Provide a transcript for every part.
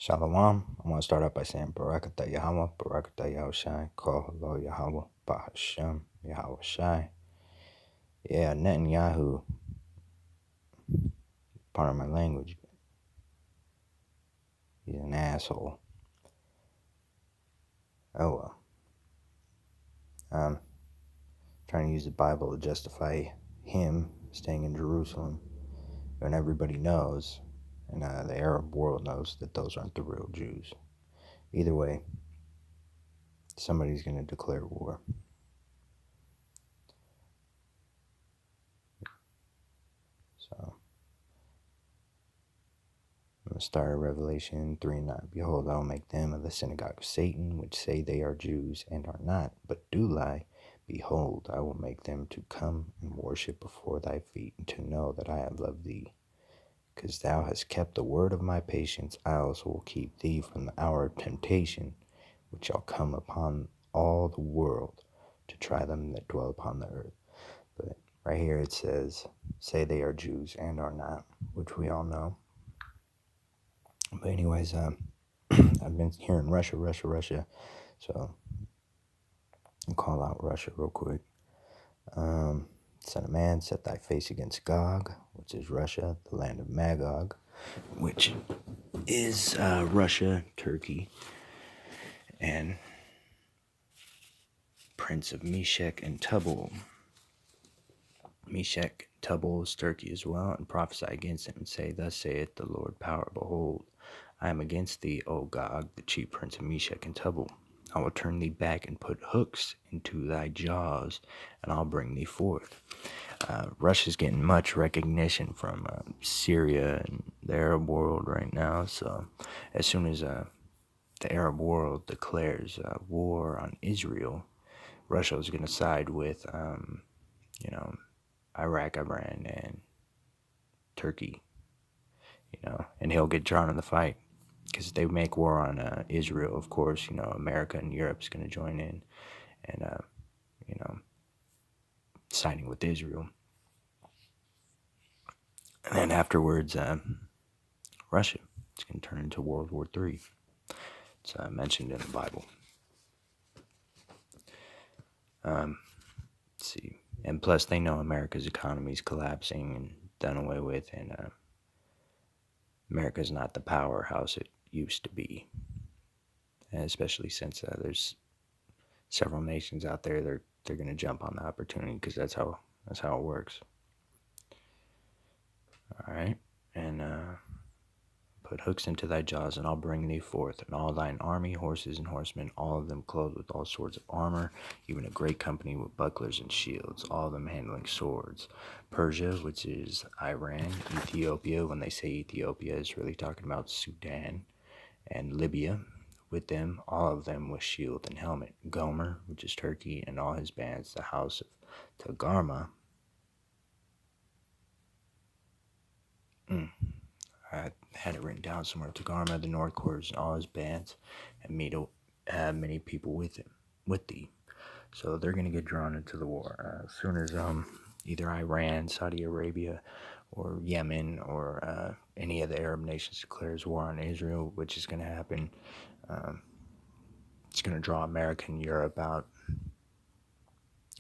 Shalom. I want to start out by saying Barakatah Yahweh, Barakatah Yahushai, Kol Halo Yahweh, Bahashem, Yahweh Shai. Yeah, Netanyahu, part of my language, he's an asshole. Oh well. Trying to use the Bible to justify him staying in Jerusalem when everybody knows, and the Arab world knows, that those aren't the real Jews. Either way, somebody's going to declare war. So, I'm going to start at Revelation 3:9. Behold, I will make them of the synagogue of Satan, which say they are Jews and are not, but do lie. Behold, I will make them to come and worship before thy feet, and to know that I have loved thee. Because thou hast kept the word of my patience, I also will keep thee from the hour of temptation, which shall come upon all the world, to try them that dwell upon the earth. But right here it says, say they are Jews and are not, which we all know. But anyways, I've been hearing Russia. So I'll call out Russia real quick. Son of man, set thy face against Gog, which is Russia, the land of Magog, which is Russia, Turkey, and prince of Meshech and Tubal. Meshech and Tubal is Turkey as well, and prophesy against him, and say, thus saith the Lord power, behold, I am against thee, O Gog, the chief prince of Meshech and Tubal. I will turn thee back and put hooks into thy jaws, and I'll bring thee forth. Russia's getting much recognition from Syria and the Arab world right now. So as soon as the Arab world declares war on Israel, Russia is going to side with, Iraq, Iran, and Turkey, and he'll get drawn in the fight. Because if they make war on Israel, of course, America and Europe is going to join in and, siding with Israel. And then afterwards, Russia is going to turn into World War III. It's mentioned in the Bible. Let's see. And plus, they know America's economy is collapsing and done away with, and America's not the powerhouse it used to be. And especially since there's several nations out there, they're going to jump on the opportunity because that's how it works. All right, and put hooks into thy jaws, and I'll bring thee forth, and all thine army, horses and horsemen, all of them clothed with all sorts of armor, even a great company with bucklers and shields, all of them handling swords. Persia, which is Iran, Ethiopia, when they say Ethiopia, is really talking about Sudan, and Libya, with them, all of them with shield and helmet. Gomer, which is Turkey, and all his bands, the house of Togarmah. I had it written down somewhere. Togarmah, the North Quarters, and all his bands, and Medo had many people with thee. So they're going to get drawn into the war as soon as either Iran, Saudi Arabia, or Yemen, or any of the Arab nations declares war on Israel, which is going to happen. It's going to draw America and Europe out.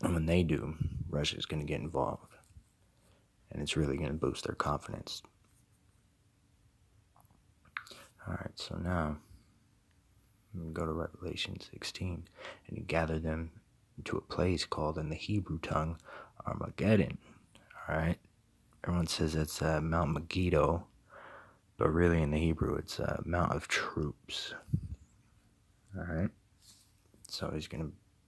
And when they do, Russia's going to get involved. And it's really going to boost their confidence. Alright, so now I'm going to go to Revelation 16. And you gather them into a place called in the Hebrew tongue Armageddon. Alright? Everyone says it's Mount Megiddo. But really in the Hebrew it's Mount of Troops. Alright? So it's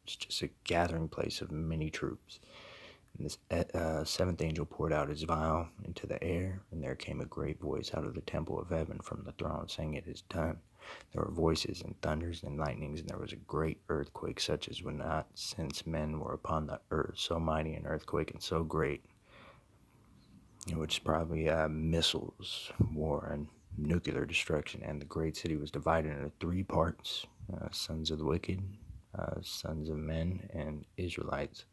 just a gathering place of many troops. And this seventh angel poured out his vial into the air, and there came a great voice out of the temple of heaven from the throne, saying, it is done. There were voices and thunders and lightnings, and there was a great earthquake, such as was not since men were upon the earth, so mighty an earthquake and so great, which is probably missiles, war, and nuclear destruction. And the great city was divided into three parts, sons of the wicked, sons of men, and Israelites.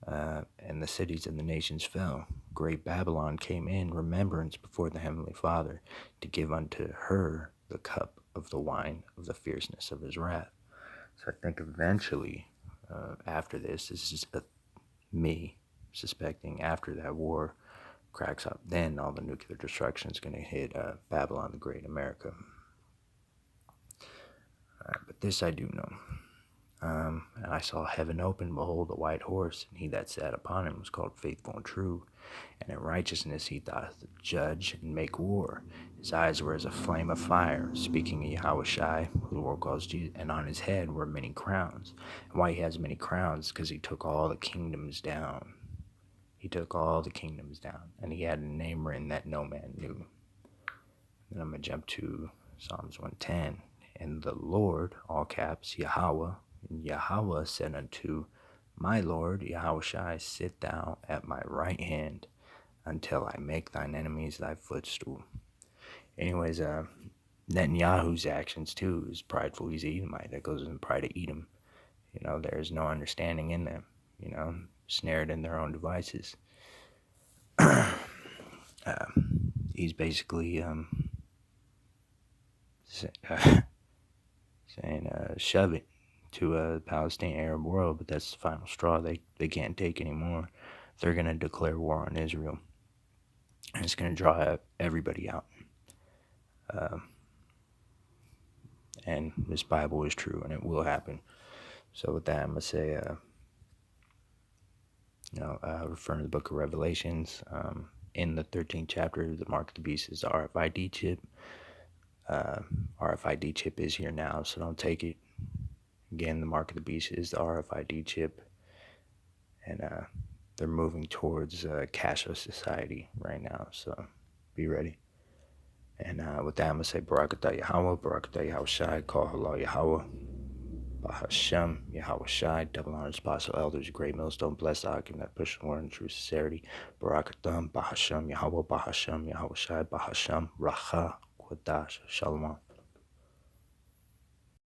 And the cities of the nations fell. Great Babylon came in remembrance before the Heavenly Father, to give unto her the cup of the wine of the fierceness of his wrath. So I think eventually, after this is me suspecting after that war cracks up, then all the nuclear destruction is going to hit Babylon the Great, America. But this I do know. And I saw heaven open, behold, a white horse, and he that sat upon him was called Faithful and True. And in righteousness he doth judge and make war. His eyes were as a flame of fire, speaking of Yahushai, who the world calls Jesus, and on his head were many crowns. And why he has many crowns? Because he took all the kingdoms down. He took all the kingdoms down, and he had a name written that no man knew. Then I'm going to jump to Psalms 110. And the Lord, all caps, Yahweh, and Yahweh said unto my Lord, Yahushai, sit thou at my right hand until I make thine enemies thy footstool. Anyways, Netanyahu's actions too is prideful. He's an Edomite that goes in pride to Edom. There's no understanding in them. Snared in their own devices. He's basically saying shove it to the Palestinian Arab world, but that's the final straw. They can't take anymore. They're going to declare war on Israel, and it's going to draw everybody out. And this Bible is true, and it will happen. So with that, I'm going to say, referring to the book of Revelations, in the 13th chapter, the mark of the beast is the RFID chip. RFID chip is here now, so don't take it. Again, the mark of the beast is the RFID chip, and they're moving towards cashless society right now, so be ready. And with that, I'm going to say Barakatah Yahweh, Barakatah Yahushai, Call Allah Yahweh, Bahashem, Yahushai, double honors, apostle, elders, great millstone, blessed Akim that push the word in true sincerity, Barakatam, Bahashem, Yahweh, Bahashem, Yahushai, Bahashem, Racha, Quadash, Shalom.